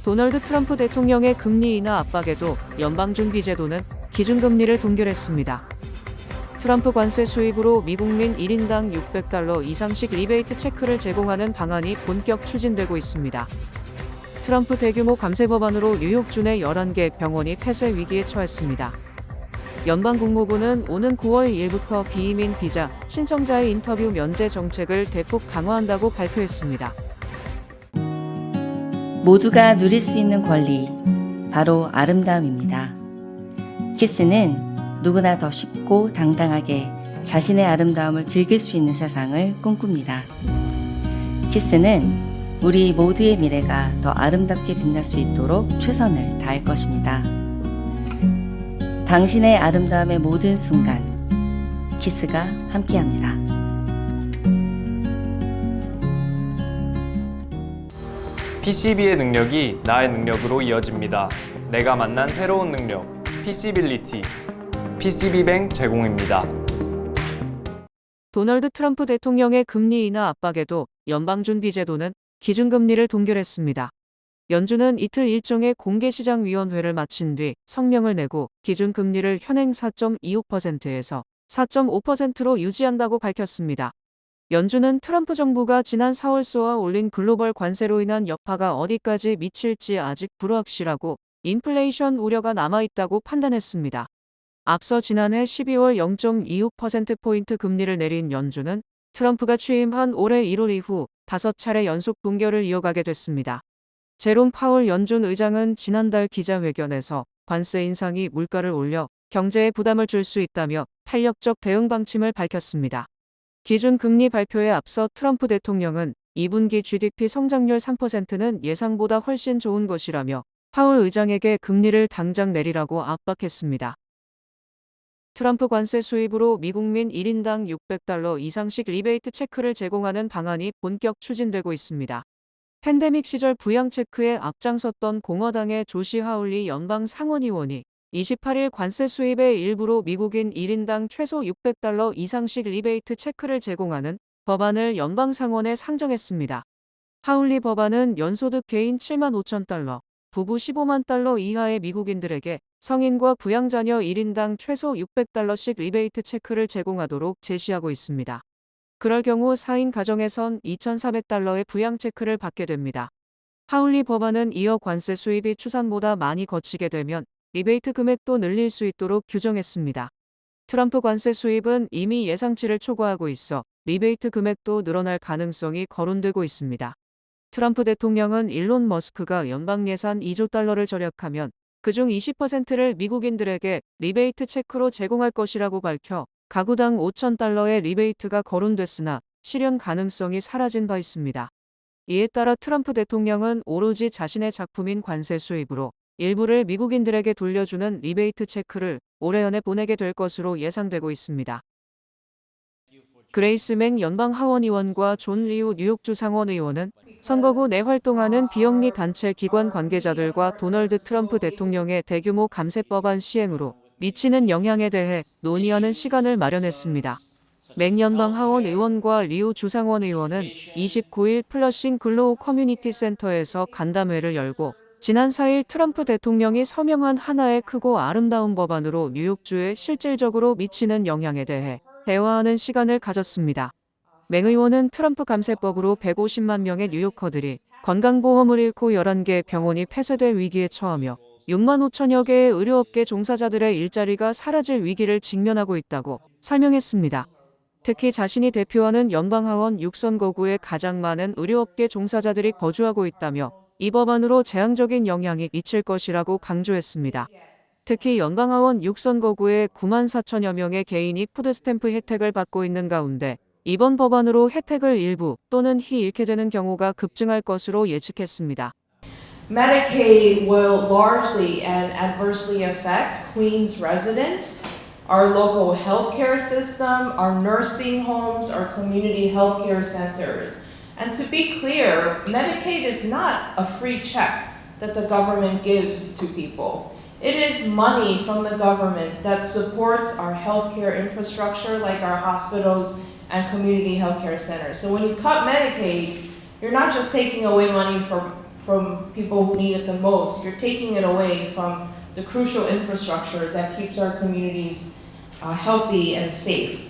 도널드 트럼프 대통령의 금리 인하 압박에도 연방준비제도는 기준금리를 동결했습니다. 트럼프 관세 수입으로 미국민 1인당 $600 이상씩 리베이트 체크를 제공하는 방안이 본격 추진되고 있습니다. 트럼프 대규모 감세 법안으로 뉴욕주 내 11개 병원이 폐쇄 위기에 처했습니다. 연방국무부는 오는 9월 1일부터 비이민 비자 신청자의 인터뷰 면제 정책을 대폭 강화한다고 발표했습니다. 모두가 누릴 수 있는 권리, 바로 아름다움입니다. 키스는 누구나 더 쉽고 당당하게 자신의 아름다움을 즐길 수 있는 세상을 꿈꿉니다. 키스는 우리 모두의 미래가 더 아름답게 빛날 수 있도록 최선을 다할 것입니다. 당신의 아름다움의 모든 순간, 키스가 함께합니다. PCB의 능력이 나의 능력으로 이어집니다. 내가 만난 새로운 능력, PC빌리티. PCB뱅 제공입니다. 도널드 트럼프 대통령의 금리 인하 압박에도 연방준비제도는 기준금리를 동결했습니다. 연준은 이틀 일정의 공개시장위원회를 마친 뒤 성명을 내고 기준금리를 현행 4.25%에서 4.5%로 유지한다고 밝혔습니다. 연준은 트럼프 정부가 지난 4월 쏘아 올린 글로벌 관세로 인한 여파가 어디까지 미칠지 아직 불확실하고 인플레이션 우려가 남아있다고 판단했습니다. 앞서 지난해 12월 0.25%포인트 금리를 내린 연준은 트럼프가 취임한 올해 1월 이후 5차례 연속 동결을 이어가게 됐습니다. 제롬 파월 연준 의장은 지난달 기자회견에서 관세 인상이 물가를 올려 경제에 부담을 줄 수 있다며 탄력적 대응 방침을 밝혔습니다. 기준금리 발표에 앞서 트럼프 대통령은 2분기 GDP 성장률 3%는 예상보다 훨씬 좋은 것이라며 파월 의장에게 금리를 당장 내리라고 압박했습니다. 트럼프 관세 수입으로 미국민 1인당 $600 이상씩 리베이트 체크를 제공하는 방안이 본격 추진되고 있습니다. 팬데믹 시절 부양 체크에 앞장섰던 공화당의 조시 하울리 연방 상원의원이 28일 관세 수입의 일부로 미국인 1인당 최소 $600 이상씩 리베이트 체크를 제공하는 법안을 연방 상원에 상정했습니다. 하울리 법안은 연소득 개인 $75,000, 부부 $150,000 이하의 미국인들에게 성인과 부양자녀 1인당 최소 $600씩 리베이트 체크를 제공하도록 제시하고 있습니다. 그럴 경우 4인 가정에선 $2,400의 부양 체크를 받게 됩니다. 하울리 법안은 이어 관세 수입이 추산보다 많이 거치게 되면 리베이트 금액도 늘릴 수 있도록 규정했습니다. 트럼프 관세 수입은 이미 예상치를 초과하고 있어 리베이트 금액도 늘어날 가능성이 거론되고 있습니다. 트럼프 대통령은 일론 머스크가 연방 예산 $2조 절약하면 그중 20%를 미국인들에게 리베이트 체크로 제공할 것이라고 밝혀 가구당 $5,000의 리베이트가 거론됐으나 실현 가능성이 사라진 바 있습니다. 이에 따라 트럼프 대통령은 오로지 자신의 작품인 관세 수입으로 일부를 미국인들에게 돌려주는 리베이트 체크를 올해 안에 보내게 될 것으로 예상되고 있습니다. 그레이스 맥 연방 하원의원과 존 리우 뉴욕주 상원의원은 선거구 내 활동하는 비영리 단체 기관 관계자들과 도널드 트럼프 대통령의 대규모 감세 법안 시행으로 미치는 영향에 대해 논의하는 시간을 마련했습니다. 맥 연방 하원 의원과 리우 주상원 의원은 29일 플러싱 글로우 커뮤니티 센터에서 간담회를 열고 지난 4일 트럼프 대통령이 서명한 하나의 크고 아름다운 법안으로 뉴욕주에 실질적으로 미치는 영향에 대해 대화하는 시간을 가졌습니다. 맥 의원은 트럼프 감세법으로 150만 명의 뉴요커들이 건강보험을 잃고 11개 병원이 폐쇄될 위기에 처하며 6만 5천여 개의 의료업계 종사자들의 일자리가 사라질 위기를 직면하고 있다고 설명했습니다. 특히 자신이 대표하는 연방하원 6선거구에 가장 많은 의료업계 종사자들이 거주하고 있다며 이 법안으로 재앙적인 영향이 미칠 것이라고 강조했습니다. 특히 연방하원 6선거구에 9만 4천여 명의 개인이 푸드스탬프 혜택을 받고 있는 가운데 이번 법안으로 혜택을 일부 또는 히 잃게 되는 경우가 급증할 것으로 예측했습니다. Medicaid will largely and adversely affect Queens residents, our local healthcare system, our nursing homes, our community healthcare centers. And to be clear, Medicaid is not a free check that the government gives to people. It is money from the government that supports our healthcare infrastructure like our hospitals and community healthcare centers. So when you cut Medicaid, you're not just taking away money from people who need it the most. You're taking it away from the crucial infrastructure that keeps our communities healthy and safe.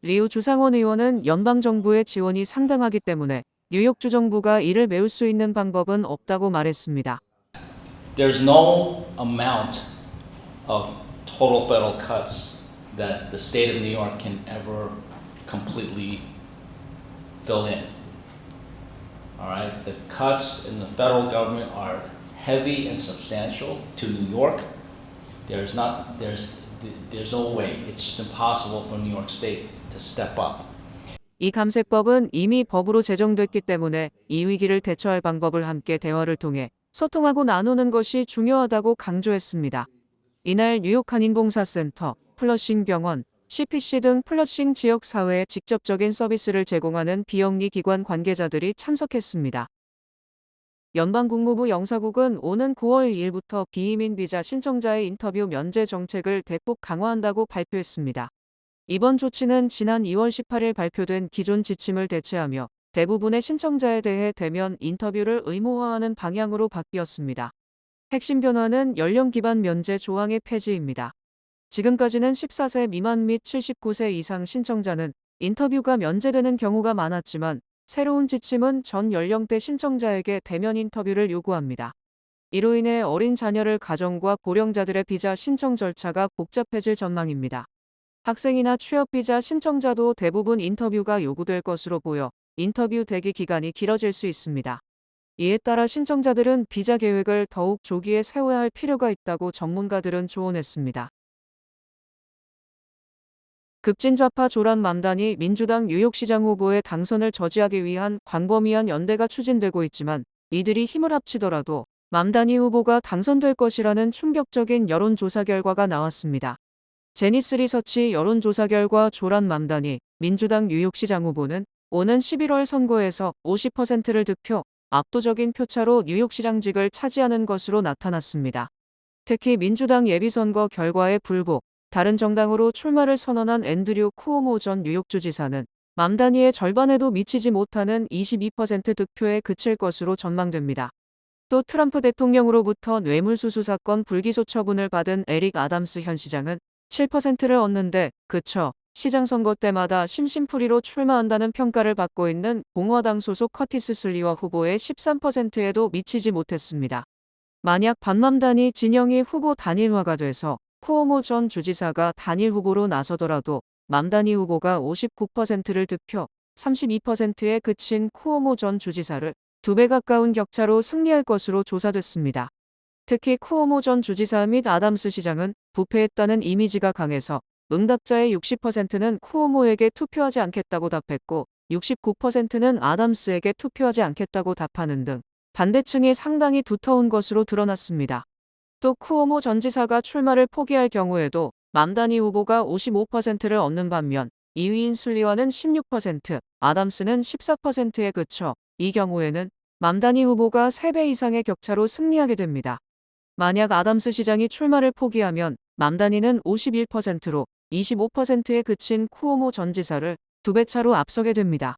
리우 주상원 의원은 연방정부의 지원이 상당하기 때문에 뉴욕주 정부가 이를 메울 수 있는 방법은 없다고 말했습니다. There's no amount of total federal cuts that the state of New York can ever completely fill in. All right, the cuts in the federal government are heavy and substantial to New York. There's no way. It's just impossible for New York State to step up. 이 감세법은 이미 법으로 제정됐기 때문에 이 위기를 대처할 방법을 함께 대화를 통해 소통하고 나누는 것이 중요하다고 강조했습니다. 이날 뉴욕 한인봉사센터, 플러싱 병원, CPC 등 플러싱 지역 사회에 직접적인 서비스를 제공하는 비영리 기관 관계자들이 참석했습니다. 연방국무부 영사국은 오는 9월 2일부터 비이민 비자 신청자의 인터뷰 면제 정책을 대폭 강화한다고 발표했습니다. 이번 조치는 지난 2월 18일 발표된 기존 지침을 대체하며 대부분의 신청자에 대해 대면 인터뷰를 의무화하는 방향으로 바뀌었습니다. 핵심 변화는 연령 기반 면제 조항의 폐지입니다. 지금까지는 14세 미만 및 79세 이상 신청자는 인터뷰가 면제되는 경우가 많았지만 새로운 지침은 전 연령대 신청자에게 대면 인터뷰를 요구합니다. 이로 인해 어린 자녀를 가정과 고령자들의 비자 신청 절차가 복잡해질 전망입니다. 학생이나 취업 비자 신청자도 대부분 인터뷰가 요구될 것으로 보여 인터뷰 대기 기간이 길어질 수 있습니다. 이에 따라 신청자들은 비자 계획을 더욱 조기에 세워야 할 필요가 있다고 전문가들은 조언했습니다. 급진 좌파 조란 맘단이 민주당 뉴욕시장 후보의 당선을 저지하기 위한 광범위한 연대가 추진되고 있지만 이들이 힘을 합치더라도 맘다니 후보가 당선될 것이라는 충격적인 여론조사 결과가 나왔습니다. 제니스 리서치 여론조사 결과 조란 맘다니 민주당 뉴욕시장 후보는 오는 11월 선거에서 50%를 득표, 압도적인 표차로 뉴욕시장직을 차지하는 것으로 나타났습니다. 특히 민주당 예비선거 결과에 불복, 다른 정당으로 출마를 선언한 앤드류 쿠오모 전 뉴욕주 지사는 맘다니의 절반에도 미치지 못하는 22% 득표에 그칠 것으로 전망됩니다. 또 트럼프 대통령으로부터 뇌물수수 사건 불기소 처분을 받은 에릭 아담스 현 시장은 7%를 얻는데 그쳐 시장 선거 때마다 심심풀이로 출마한다는 평가를 받고 있는 공화당 소속 커티스 슬리와 후보의 13%에도 미치지 못했습니다. 만약 반맘다니 진영이 후보 단일화가 돼서 쿠오모 전 주지사가 단일 후보로 나서더라도 맘다니 후보가 59%를 득표, 32%에 그친 쿠오모 전 주지사를 2배 가까운 격차로 승리할 것으로 조사됐습니다. 특히 쿠오모 전 주지사 및 아담스 시장은 부패했다는 이미지가 강해서 응답자의 60%는 쿠오모에게 투표하지 않겠다고 답했고 69%는 아담스에게 투표하지 않겠다고 답하는 등 반대층이 상당히 두터운 것으로 드러났습니다. 또 쿠오모 전 지사가 출마를 포기할 경우에도 맘다니 후보가 55%를 얻는 반면 2위인 슬리와는 16%, 아담스는 14%에 그쳐 이 경우에는 맘다니 후보가 3배 이상의 격차로 승리하게 됩니다. 만약 아담스 시장이 출마를 포기하면 맘다니는 51%로 25%에 그친 쿠오모 전 지사를 2배 차로 앞서게 됩니다.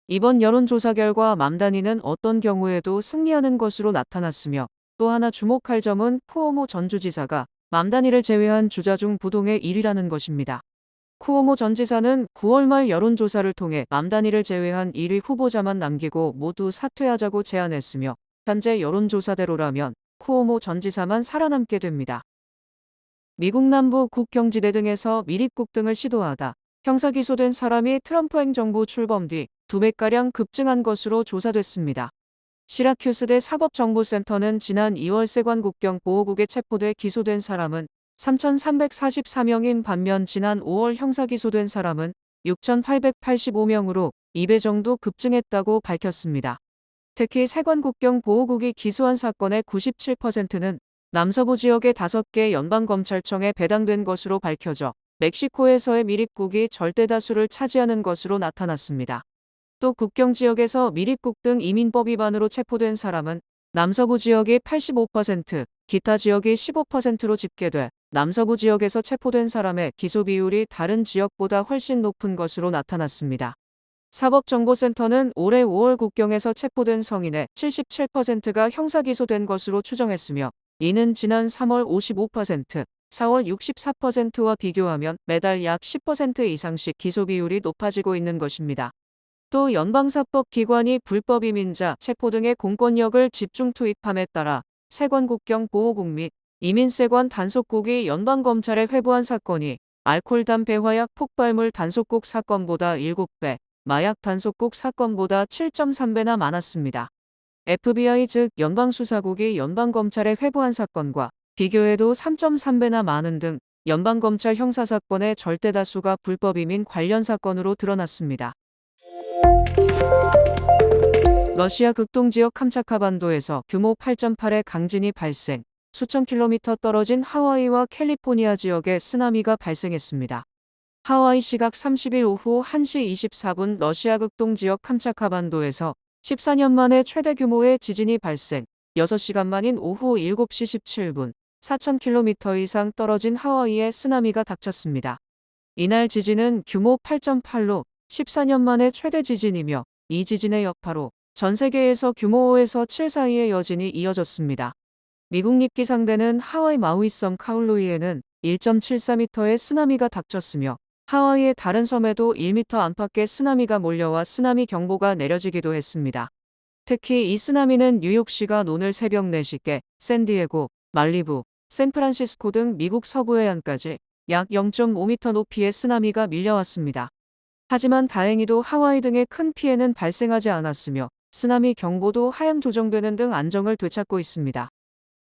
이번 여론조사 결과 맘다니는 어떤 경우에도 승리하는 것으로 나타났으며 또 하나 주목할 점은 쿠오모 전 주지사가 맘다니를 제외한 주자 중 부동의 1위라는 것입니다. 쿠오모 전 지사는 9월 말 여론조사를 통해 맘다니를 제외한 1위 후보자만 남기고 모두 사퇴하자고 제안했으며 현재 여론조사대로라면 쿠오모 전 지사만 살아남게 됩니다. 미국 남부 국경지대 등에서 밀입국 등을 시도하다 형사기소된 사람이 트럼프 행정부 출범 뒤 2배가량 급증한 것으로 조사됐습니다. 시라큐스대 사법정보센터는 지난 2월 세관국경 보호국에 체포돼 기소된 사람은 3,344명인 반면 지난 5월 형사기소된 사람은 6,885명으로 2배 정도 급증했다고 밝혔습니다. 특히 세관국경 보호국이 기소한 사건의 97%는 남서부 지역의 5개 연방검찰청에 배당된 것으로 밝혀져 멕시코에서의 밀입국이 절대다수를 차지하는 것으로 나타났습니다. 또 국경 지역에서 밀입국 등 이민법 위반으로 체포된 사람은 남서부 지역이 85%, 기타 지역이 15%로 집계돼 남서부 지역에서 체포된 사람의 기소 비율이 다른 지역보다 훨씬 높은 것으로 나타났습니다. 사법정보센터는 올해 5월 국경에서 체포된 성인의 77%가 형사기소된 것으로 추정했으며 이는 지난 3월 55%, 4월 64%와 비교하면 매달 약 10% 이상씩 기소 비율이 높아지고 있는 것입니다. 또 연방사법기관이 불법 이민자 체포 등의 공권력을 집중 투입함에 따라 세관국경 보호국 및 이민세관 단속국이 연방검찰에 회부한 사건이 알코올 담배 화약 폭발물 단속국 사건보다 7배, 마약 단속국 사건보다 7.3배나 많았습니다. FBI 즉 연방수사국이 연방검찰에 회부한 사건과 비교해도 3.3배나 많은 등 연방검찰 형사사건의 절대다수가 불법이민 관련 사건으로 드러났습니다. 러시아 극동지역 캄차카반도에서 규모 8.8의 강진이 발생, 수천 킬로미터 떨어진 하와이와 캘리포니아 지역에 쓰나미가 발생했습니다. 하와이 시각 30일 오후 1시 24분 러시아 극동지역 캄차카반도에서 14년 만에 최대 규모의 지진이 발생, 6시간 만인 오후 7시 17분, 4,000km 이상 떨어진 하와이에 쓰나미가 닥쳤습니다. 이날 지진은 규모 8.8로 14년 만에 최대 지진이며 이 지진의 여파로 전 세계에서 규모 5에서 7 사이의 여진이 이어졌습니다. 미국 립기상대는 하와이 마우이 섬 카울루이에는 1.74m의 쓰나미가 닥쳤으며 하와이의 다른 섬에도 1m 안팎의 쓰나미가 몰려와 쓰나미 경보가 내려지기도 했습니다. 특히 이 쓰나미는 뉴욕 시간 오늘 새벽 4시께 샌디에고, 말리부, 샌프란시스코 등 미국 서부 해안까지 약 0.5m 높이의 쓰나미가 밀려왔습니다. 하지만 다행히도 하와이 등의 큰 피해는 발생하지 않았으며 쓰나미 경보도 하향 조정되는 등 안정을 되찾고 있습니다.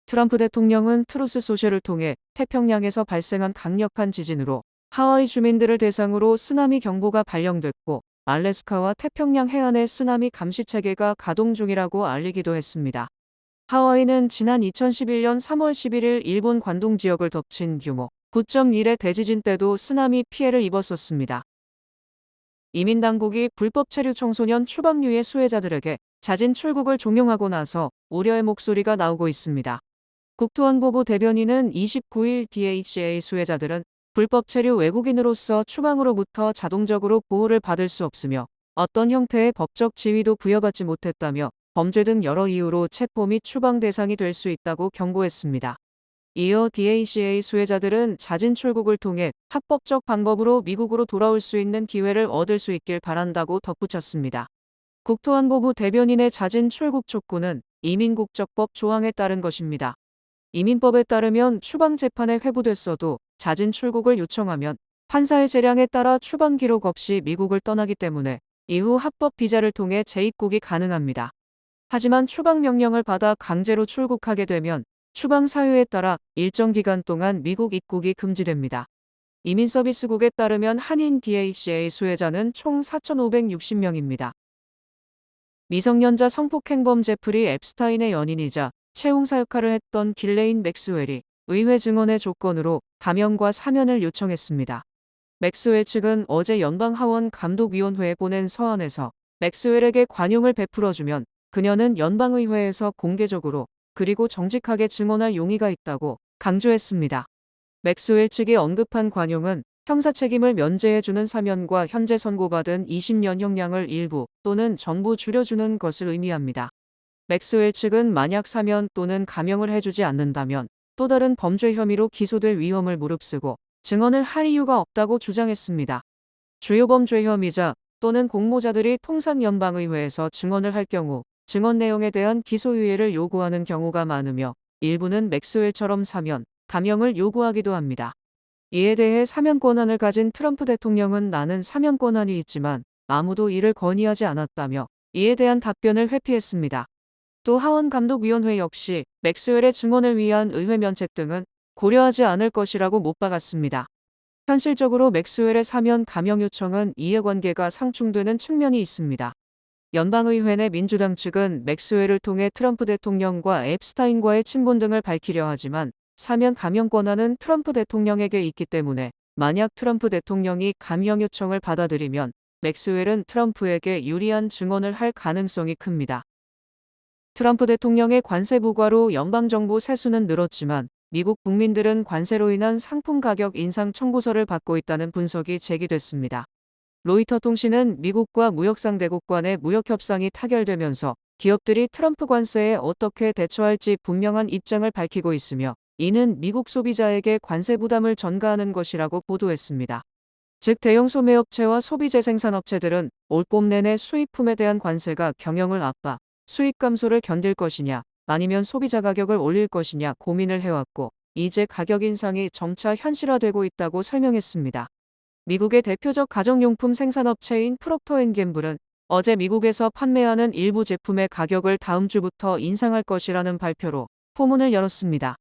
트럼프 대통령은 트루스 소셜을 통해 태평양에서 발생한 강력한 지진으로 하와이 주민들을 대상으로 쓰나미 경보가 발령됐고 알래스카와 태평양 해안의 쓰나미 감시 체계가 가동 중이라고 알리기도 했습니다. 하와이는 지난 2011년 3월 11일 일본 관동 지역을 덮친 규모 9.1의 대지진 때도 쓰나미 피해를 입었었습니다. 이민당국이 불법 체류 청소년 추방류의 수혜자들에게 자진 출국을 종용하고 나서 우려의 목소리가 나오고 있습니다. 국토안보부 대변인은 29일 DHA 수혜자들은 불법 체류 외국인으로서 추방으로부터 자동적으로 보호를 받을 수 없으며 어떤 형태의 법적 지위도 부여받지 못했다며 범죄 등 여러 이유로 체포 및 추방 대상이 될 수 있다고 경고했습니다. 이어 DHA 수혜자들은 자진 출국을 통해 합법적 방법으로 미국으로 돌아올 수 있는 기회를 얻을 수 있길 바란다고 덧붙였습니다. 국토안보부 대변인의 자진 출국 촉구는 이민국적법 조항에 따른 것입니다. 이민법에 따르면 추방 재판에 회부됐어도 자진 출국을 요청하면 판사의 재량에 따라 추방 기록 없이 미국을 떠나기 때문에 이후 합법 비자를 통해 재입국이 가능합니다. 하지만 추방 명령을 받아 강제로 출국하게 되면 추방 사유에 따라 일정 기간 동안 미국 입국이 금지됩니다. 이민서비스국에 따르면 한인 DHA 수혜자는 총 4,560명입니다. 미성년자 성폭행범 제프리 앱스타인의 연인이자 채용사 역할을 했던 길레인 맥스웰이 의회 증언의 조건으로 감형과 사면을 요청했습니다. 맥스웰 측은 어제 연방하원 감독위원회에 보낸 서한에서 맥스웰에게 관용을 베풀어주면 그녀는 연방의회에서 공개적으로 그리고 정직하게 증언할 용의가 있다고 강조했습니다. 맥스웰 측이 언급한 관용은 형사 책임을 면제해주는 사면과 현재 선고받은 20년 형량을 일부 또는 전부 줄여주는 것을 의미합니다. 맥스웰 측은 만약 사면 또는 감형을 해주지 않는다면 또 다른 범죄 혐의로 기소될 위험을 무릅쓰고 증언을 할 이유가 없다고 주장했습니다. 주요 범죄 혐의자 또는 공모자들이 통상 연방의회에서 증언을 할 경우 증언 내용에 대한 기소유예를 요구하는 경우가 많으며 일부는 맥스웰처럼 사면, 감형을 요구하기도 합니다. 이에 대해 사면 권한을 가진 트럼프 대통령은 나는 사면 권한이 있지만 아무도 이를 건의하지 않았다며 이에 대한 답변을 회피했습니다. 또 하원감독위원회 역시 맥스웰의 증언을 위한 의회 면책 등은 고려하지 않을 것이라고 못 박았습니다. 현실적으로 맥스웰의 사면 감형 요청은 이해관계가 상충되는 측면이 있습니다. 연방의회 내 민주당 측은 맥스웰을 통해 트럼프 대통령과 앱스타인과의 친분 등을 밝히려 하지만 사면 감형 권한은 트럼프 대통령에게 있기 때문에 만약 트럼프 대통령이 감형 요청을 받아들이면 맥스웰은 트럼프에게 유리한 증언을 할 가능성이 큽니다. 트럼프 대통령의 관세 부과로 연방정부 세수는 늘었지만 미국 국민들은 관세로 인한 상품 가격 인상 청구서를 받고 있다는 분석이 제기됐습니다. 로이터 통신은 미국과 무역상대국 간의 무역협상이 타결되면서 기업들이 트럼프 관세에 어떻게 대처할지 분명한 입장을 밝히고 있으며 이는 미국 소비자에게 관세 부담을 전가하는 것이라고 보도했습니다. 즉 대형 소매업체와 소비재생산업체들은 올 봄 내내 수입품에 대한 관세가 경영을 압박, 수익 감소를 견딜 것이냐 아니면 소비자 가격을 올릴 것이냐 고민을 해왔고 이제 가격 인상이 점차 현실화되고 있다고 설명했습니다. 미국의 대표적 가정용품 생산업체인 프록터앤갬블은 어제 미국에서 판매하는 일부 제품의 가격을 다음 주부터 인상할 것이라는 발표로 포문을 열었습니다.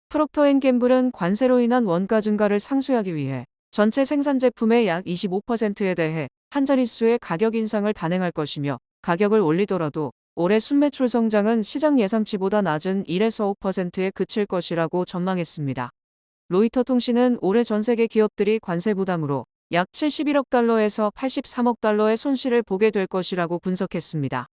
프록터앤갬블은 관세로 인한 원가 증가를 상쇄하기 위해 전체 생산 제품의 약 25%에 대해 한 자릿수의 가격 인상을 단행할 것이며 가격을 올리더라도 올해 순매출 성장은 시장 예상치보다 낮은 1에서 5%에 그칠 것이라고 전망했습니다. 로이터 통신은 올해 전 세계 기업들이 관세 부담으로 약 71억 달러에서 83억 달러의 손실을 보게 될 것이라고 분석했습니다.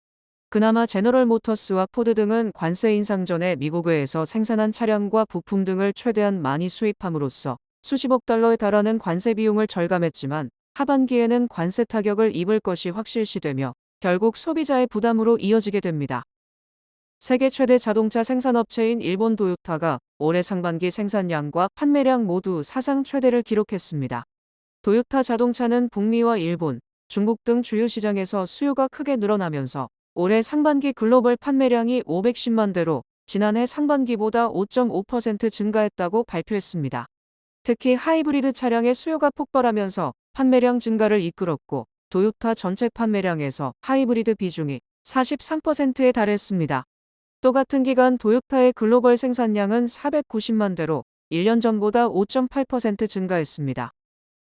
그나마 제너럴 모터스와 포드 등은 관세 인상 전에 미국에서 생산한 차량과 부품 등을 최대한 많이 수입함으로써 수십억 달러에 달하는 관세 비용을 절감했지만 하반기에는 관세 타격을 입을 것이 확실시되며 결국 소비자의 부담으로 이어지게 됩니다. 세계 최대 자동차 생산업체인 일본 도요타가 올해 상반기 생산량과 판매량 모두 사상 최대를 기록했습니다. 도요타 자동차는 북미와 일본, 중국 등 주요 시장에서 수요가 크게 늘어나면서 올해 상반기 글로벌 판매량이 510만 대로 지난해 상반기보다 5.5% 증가했다고 발표했습니다. 특히 하이브리드 차량의 수요가 폭발하면서 판매량 증가를 이끌었고 도요타 전체 판매량에서 하이브리드 비중이 43%에 달했습니다. 또 같은 기간 도요타의 글로벌 생산량은 490만 대로 1년 전보다 5.8% 증가했습니다.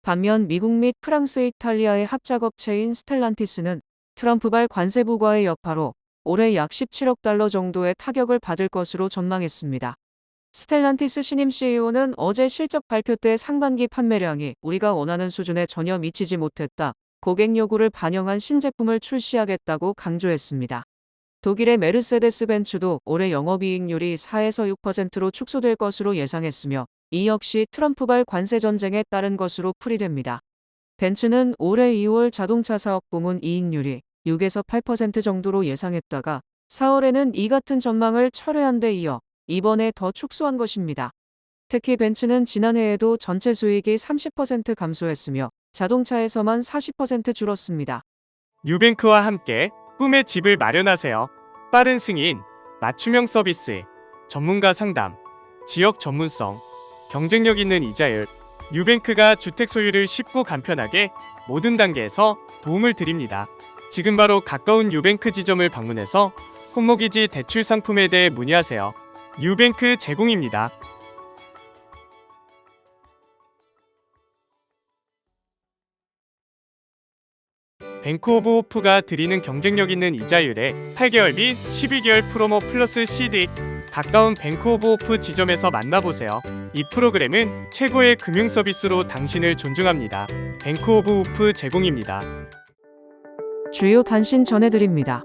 반면 미국 및 프랑스, 이탈리아의 합작업체인 스텔란티스는 트럼프발 관세 부과의 여파로 올해 약 17억 달러 정도의 타격을 받을 것으로 전망했습니다. 스텔란티스 신임 CEO는 어제 실적 발표 때 상반기 판매량이 우리가 원하는 수준에 전혀 미치지 못했다. 고객 요구를 반영한 신제품을 출시하겠다고 강조했습니다. 독일의 메르세데스 벤츠도 올해 영업이익률이 4에서 6%로 축소될 것으로 예상했으며 이 역시 트럼프발 관세 전쟁에 따른 것으로 풀이됩니다. 벤츠는 올해 2월 자동차 사업 부문 이익률이 6에서 8% 정도로 예상했다가 4월에는 이 같은 전망을 철회한 데 이어 이번에 더 축소한 것입니다. 특히 벤츠는 지난해에도 전체 수익이 30% 감소했으며 자동차에서만 40% 줄었습니다. 뉴뱅크와 함께 꿈의 집을 마련하세요. 빠른 승인, 맞춤형 서비스, 전문가 상담, 지역 전문성, 경쟁력 있는 이자율, 뉴뱅크가 주택 소유를 쉽고 간편하게 모든 단계에서 도움을 드립니다. 지금 바로 가까운 뉴뱅크 지점을 방문해서 홈모기지 대출 상품에 대해 문의하세요. 뉴뱅크 제공입니다. 뱅크 오브 호프가 드리는 경쟁력 있는 이자율에 8개월 및 11개월 프로모 플러스 CD. 가까운 뱅크 오브 호프 지점에서 만나보세요. 이 프로그램은 최고의 금융 서비스로 당신을 존중합니다. 뱅크 오브 호프 제공입니다. 주요 단신 전해드립니다.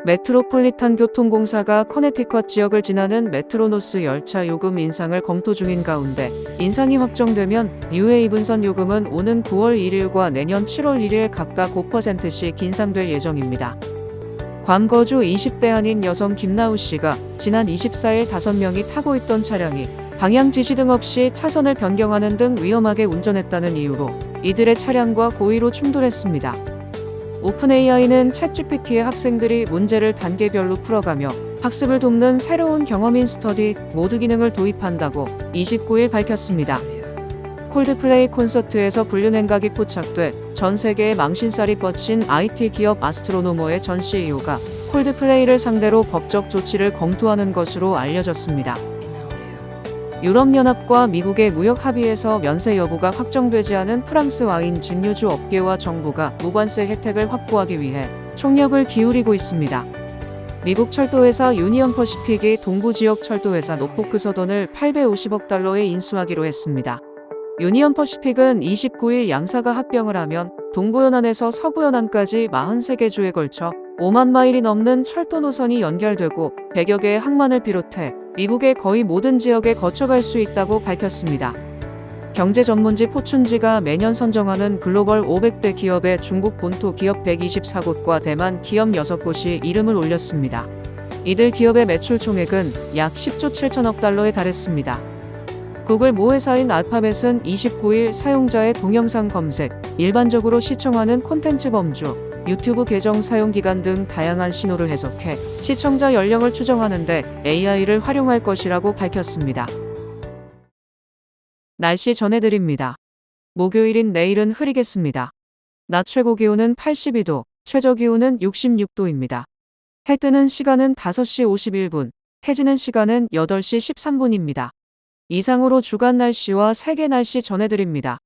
메트로폴리탄 교통공사가 커네티컷 지역을 지나는 메트로노스 열차 요금 인상을 검토 중인 가운데 인상이 확정되면 UA 분선 요금은 오는 9월 1일과 내년 7월 1일 각각 5%씩 인상될 예정입니다. 괌 거주 20대 한인 여성 김나우 씨가 지난 24일 5명이 타고 있던 차량이 방향 지시 등 없이 차선을 변경하는 등 위험하게 운전했다는 이유로 이들의 차량과 고의로 충돌했습니다. 오픈AI는 챗GPT의 학생들이 문제를 단계별로 풀어가며 학습을 돕는 새로운 경험인 스터디 모드 기능을 도입한다고 29일 밝혔습니다. 콜드플레이 콘서트에서 불륜 행각이 포착돼 전 세계에 망신살이 뻗친 IT 기업 아스트로노머의 전 CEO가 콜드플레이를 상대로 법적 조치를 검토하는 것으로 알려졌습니다. 유럽연합과 미국의 무역 합의에서 면세 여부가 확정되지 않은 프랑스 와인 증류주 업계와 정부가 무관세 혜택을 확보하기 위해 총력을 기울이고 있습니다. 미국 철도회사 유니언 퍼시픽이 동부지역 철도회사 노포크 서던을 850억 달러에 인수하기로 했습니다. 유니언 퍼시픽은 29일 양사가 합병을 하면 동부연안에서 서부연안까지 43개 주에 걸쳐 5만 마일이 넘는 철도 노선이 연결되고 100여 개의 항만을 비롯해 미국의 거의 모든 지역에 거쳐갈 수 있다고 밝혔습니다. 경제 전문지 포춘지가 매년 선정하는 글로벌 500대 기업의 중국 본토 기업 124곳과 대만 기업 6곳이 이름을 올렸습니다. 이들 기업의 매출 총액은 약 10조 7천억 달러에 달했습니다. 구글 모회사인 알파벳은 29일 사용자의 동영상 검색, 일반적으로 시청하는 콘텐츠 범주, 유튜브 계정 사용 기간 등 다양한 신호를 해석해 시청자 연령을 추정하는데 AI를 활용할 것이라고 밝혔습니다. 날씨 전해드립니다. 목요일인 내일은 흐리겠습니다. 낮 최고 기온은 82도, 최저 기온은 66도입니다. 해 뜨는 시간은 5시 51분, 해 지는 시간은 8시 13분입니다. 이상으로 주간 날씨와 세계 날씨 전해드립니다.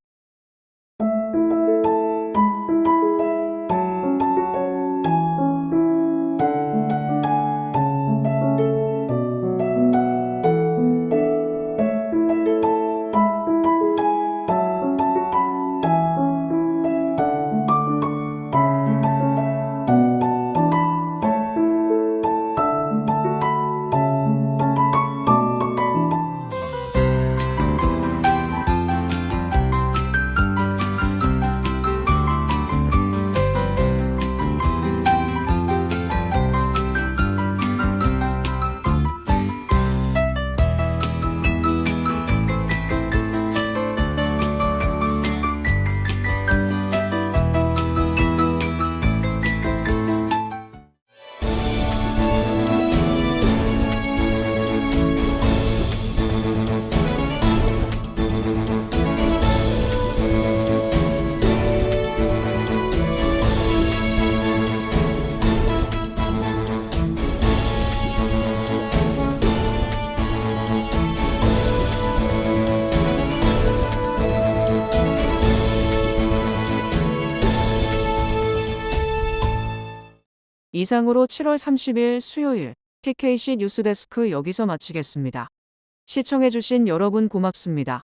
이상으로 7월 30일 수요일 TKC 뉴스데스크 여기서 마치겠습니다. 시청해주신 여러분 고맙습니다.